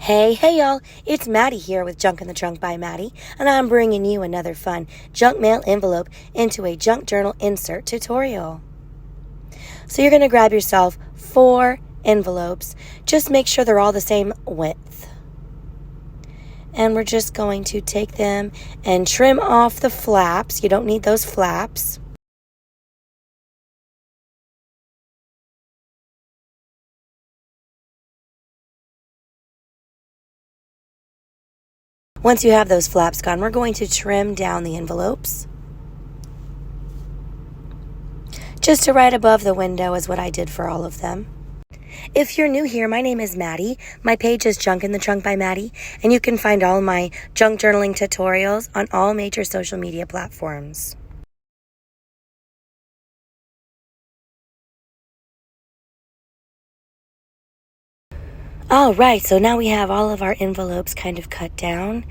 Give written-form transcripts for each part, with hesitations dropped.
Hey y'all, it's Maddie here with Junk in the Trunk by Maddie, and I'm bringing you another fun junk mail envelope into a junk journal insert tutorial. So you're going to grab yourself 4 envelopes. Just make sure they're all the same width. And we're just going to take them and trim off the flaps. You don't need those flaps. Once you have those flaps gone, we're going to trim down the envelopes. Just to right above the window is what I did for all of them. If you're new here, my name is Maddie. My page is Junk in the Trunk by Maddie, and you can find all my junk journaling tutorials on all major social media platforms. All right, so now we have all of our envelopes kind of cut down.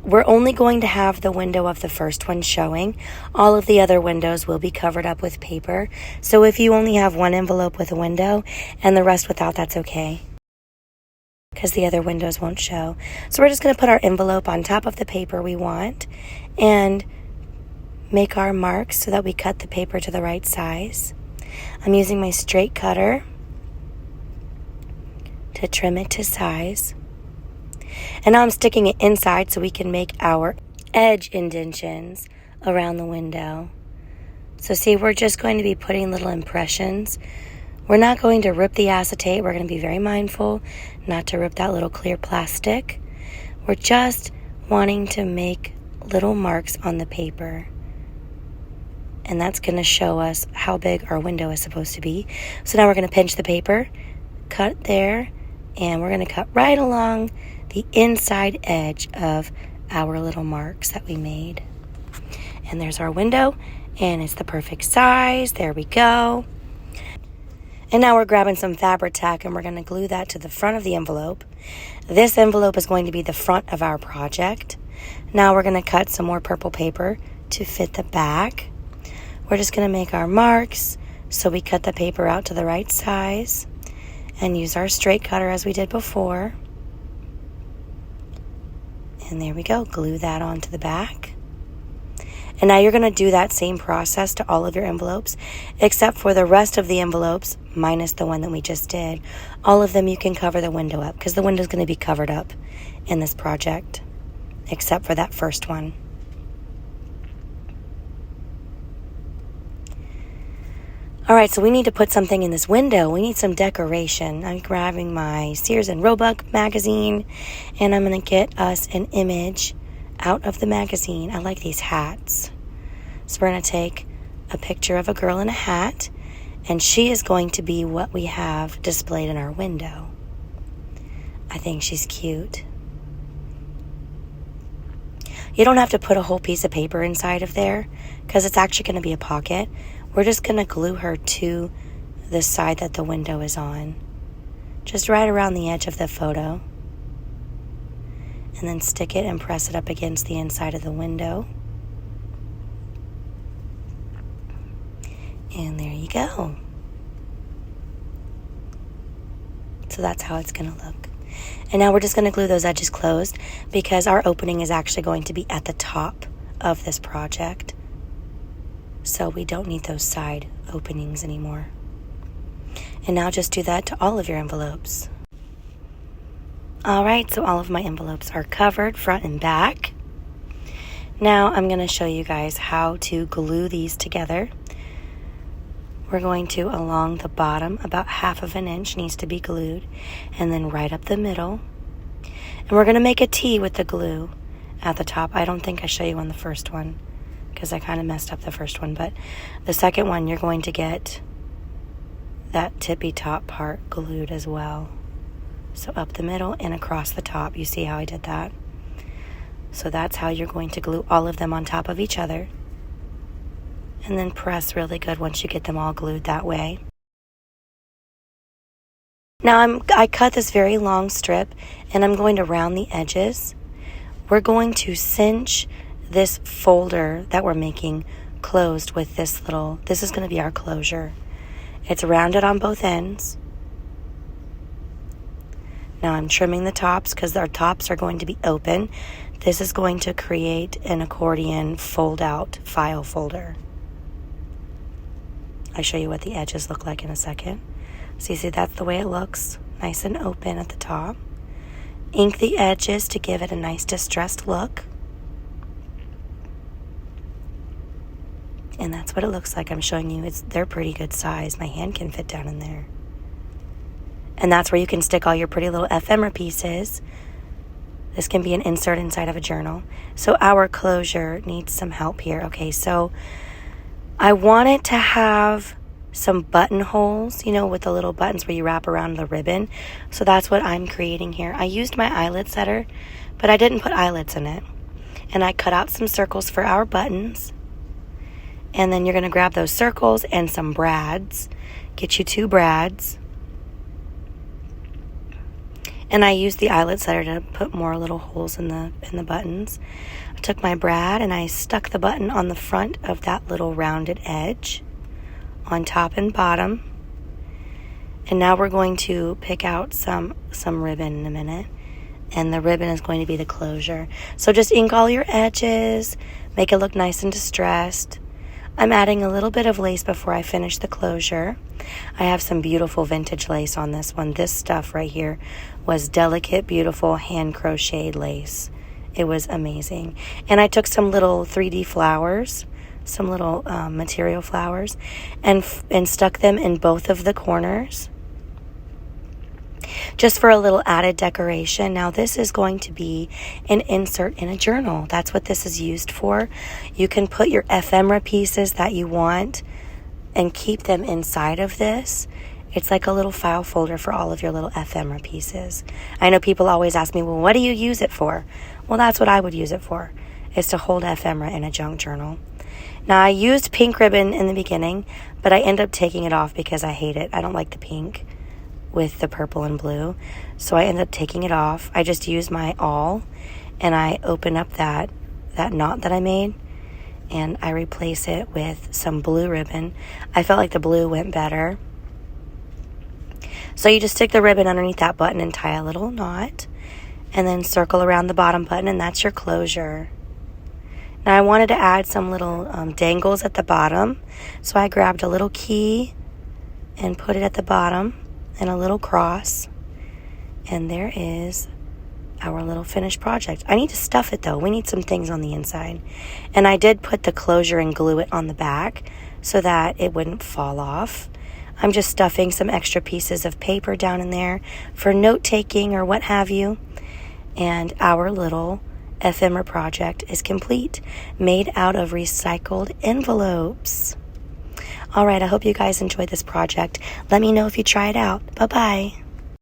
We're only going to have the window of the first one showing. All of the other windows will be covered up with paper. So if you only have one envelope with a window and the rest without, that's okay, because the other windows won't show. So we're just going to put our envelope on top of the paper we want and make our marks so that we cut the paper to the right size. I'm using my straight cutter to trim it to size. And now I'm sticking it inside so we can make our edge indentions around the window. So see, we're just going to be putting little impressions. We're not going to rip the acetate. We're going to be very mindful not to rip that little clear plastic. We're just wanting to make little marks on the paper. And that's going to show us how big our window is supposed to be. So now we're going to pinch the paper, cut there, and we're going to cut right along the inside edge of our little marks that we made. And there's our window, and it's the perfect size. There we go. And now we're grabbing some fabric tack, and we're going to glue that to the front of the envelope. This envelope is going to be the front of our project. Now we're going to cut some more purple paper to fit the back. We're just going to make our marks, so we cut the paper out to the right size and use our straight cutter as we did before. And there we go, glue that onto the back. And now you're going to do that same process to all of your envelopes, except for the rest of the envelopes, minus the one that we just did. All of them you can cover the window up, because the window is going to be covered up in this project, except for that first one. All right, so we need to put something in this window. We need some decoration. I'm grabbing my Sears and Roebuck magazine, and I'm going to get us an image out of the magazine. I like these hats. So we're going to take a picture of a girl in a hat, and she is going to be what we have displayed in our window. I think she's cute. You don't have to put a whole piece of paper inside of there, because it's actually going to be a pocket. We're just going to glue her to the side that the window is on, just right around the edge of the photo, and then stick it and press it up against the inside of the window. And there you go. So that's how it's going to look. And now we're just going to glue those edges closed, because our opening is actually going to be at the top of this project. So we don't need those side openings anymore. And now just do that to all of your envelopes. All right, so all of my envelopes are covered front and back. Now I'm going to show you guys how to glue these together. We're going to, along the bottom, about 1/2 inch needs to be glued, and then right up the middle. And we're going to make a T with the glue at the top. I don't think I show you on the first one, because I kind of messed up the first one, but the second one you're going to get that tippy top part glued as well. So up the middle and across the top. You see how I did that? So that's how you're going to glue all of them on top of each other. And then press really good once you get them all glued that way. Now I cut this very long strip, and I'm going to round the edges. We're going to cinch this folder that we're making closed with this is going to be our closure. It's rounded on both ends. Now I'm trimming the tops because our tops are going to be open. This is going to create an accordion fold-out file folder. I'll show you what the edges look like in a second. So you see that's the way it looks, nice and open at the top. Ink the edges to give it a nice distressed look. And that's what it looks like. I'm showing you, they're pretty good size. My hand can fit down in there. And that's where you can stick all your pretty little ephemera pieces. This can be an insert inside of a journal. So our closure needs some help here. Okay, so I want it to have some buttonholes, you know, with the little buttons where you wrap around the ribbon. So that's what I'm creating here. I used my eyelid setter, but I didn't put eyelets in it. And I cut out some circles for our buttons. And then you're going to grab those circles and some brads. Get you 2 brads. And I used the eyelid setter to put more little holes in the buttons. I took my brad and I stuck the button on the front of that little rounded edge on top and bottom. And now we're going to pick out some ribbon in a minute. And the ribbon is going to be the closure. So just ink all your edges. Make it look nice and distressed. I'm adding a little bit of lace before I finish the closure. I have some beautiful vintage lace on this one. This stuff right here was delicate, beautiful hand crocheted lace. It was amazing. And I took some little 3D flowers, some little material flowers, and stuck them in both of the corners, just for a little added decoration. Now this is going to be an insert in a journal. That's what this is used for. You can put your ephemera pieces that you want and keep them inside of this. It's like a little file folder for all of your little ephemera pieces. I know people always ask me, well, what do you use it for? Well, that's what I would use it for, is to hold ephemera in a junk journal. Now, I used pink ribbon in the beginning, but I end up taking it off because I hate it. I don't like the pink with the purple and blue, so I ended up taking it off. I just used my awl, and I open up that knot that I made, and I replace it with some blue ribbon. I felt like the blue went better. So you just stick the ribbon underneath that button and tie a little knot, and then circle around the bottom button, and that's your closure. Now I wanted to add some little dangles at the bottom, so I grabbed a little key and put it at the bottom, and a little cross, and there is our little finished project. I need to stuff it though. We need some things on the inside, and I did put the closure and glue it on the back so that it wouldn't fall off. I'm just stuffing some extra pieces of paper down in there for note-taking or what have you, and our little ephemera project is complete, made out of recycled envelopes. All right, I hope you guys enjoyed this project. Let me know if you try it out. Bye-bye.